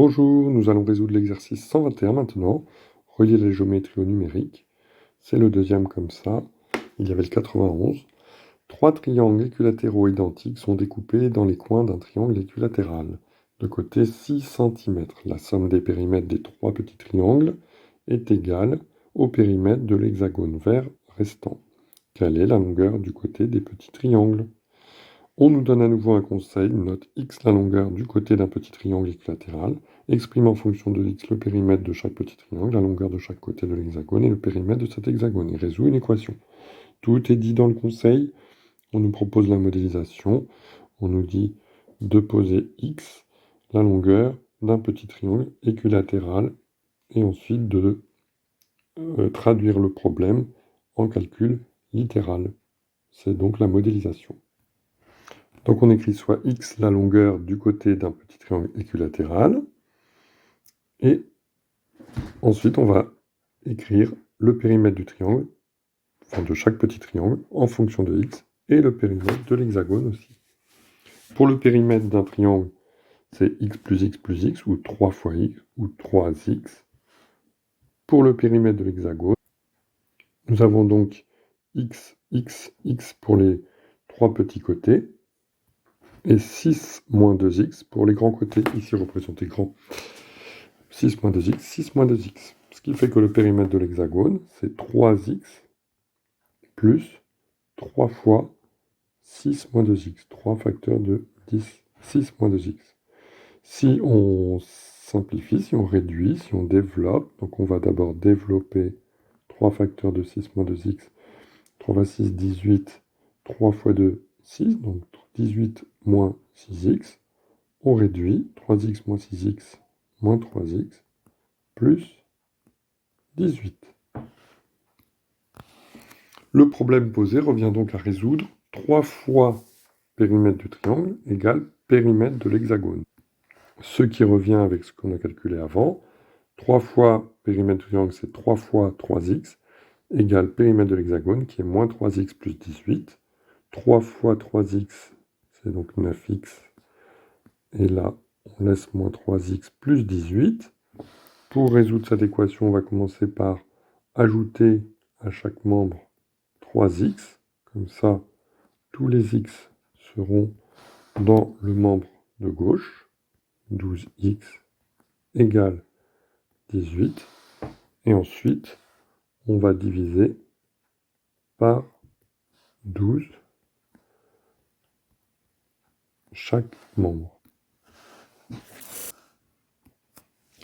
Bonjour, nous allons résoudre l'exercice 121 maintenant. Relier la géométrie au numérique. C'est le deuxième comme ça. Il y avait le 91. Trois triangles équilatéraux identiques sont découpés dans les coins d'un triangle équilatéral. De côté 6 cm. La somme des périmètres des trois petits triangles est égale au périmètre de l'hexagone vert restant. Quelle est la longueur du côté des petits triangles? On nous donne à nouveau un conseil, note x la longueur du côté d'un petit triangle équilatéral, exprime en fonction de x le périmètre de chaque petit triangle, la longueur de chaque côté de l'hexagone et le périmètre de cet hexagone, et résout une équation. Tout est dit dans le conseil, on nous propose la modélisation, on nous dit de poser x, la longueur d'un petit triangle équilatéral, et ensuite de traduire le problème en calcul littéral. C'est donc la modélisation. Donc on écrit soit x la longueur du côté d'un petit triangle équilatéral, et ensuite on va écrire le périmètre du triangle, enfin de chaque petit triangle, en fonction de x, et le périmètre de l'hexagone aussi. Pour le périmètre d'un triangle, c'est x plus x plus x, ou 3 fois x, ou 3x. Pour le périmètre de l'hexagone, nous avons donc x, x, x pour les trois petits côtés, et 6 moins 2x pour les grands côtés, ici représentés grands. 6 moins 2x, 6 moins 2x. Ce qui fait que le périmètre de l'hexagone, c'est 3x plus 3 fois 6 moins 2x. 3 facteurs de 10, 6 moins 2x. Si on simplifie, si on réduit, si on développe, donc on va d'abord développer 3 facteurs de 6 moins 2x. 3 fois 6, 18. 3 fois 2, 6. Donc 18 moins 6x. On réduit 3x moins 6x moins 3x plus 18. Le problème posé revient donc à résoudre 3 fois périmètre du triangle égale périmètre de l'hexagone. Ce qui revient avec ce qu'on a calculé avant. 3 fois périmètre du triangle, c'est 3 fois 3x égale périmètre de l'hexagone qui est moins 3x plus 18. 3 fois 3x, c'est donc 9x. Et là, on laisse moins 3x plus 18. Pour résoudre cette équation, on va commencer par ajouter à chaque membre 3x. Comme ça, tous les x seront dans le membre de gauche. 12x égale 18. Et ensuite, on va diviser par 12 chaque membre.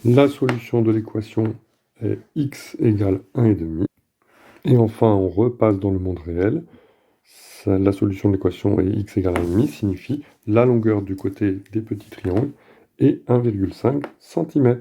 La solution de l'équation est x égale 1,5. Et enfin, on repasse dans le monde réel. La solution de l'équation est x égale 1,5 signifie la longueur du côté des petits triangles est 1,5 cm.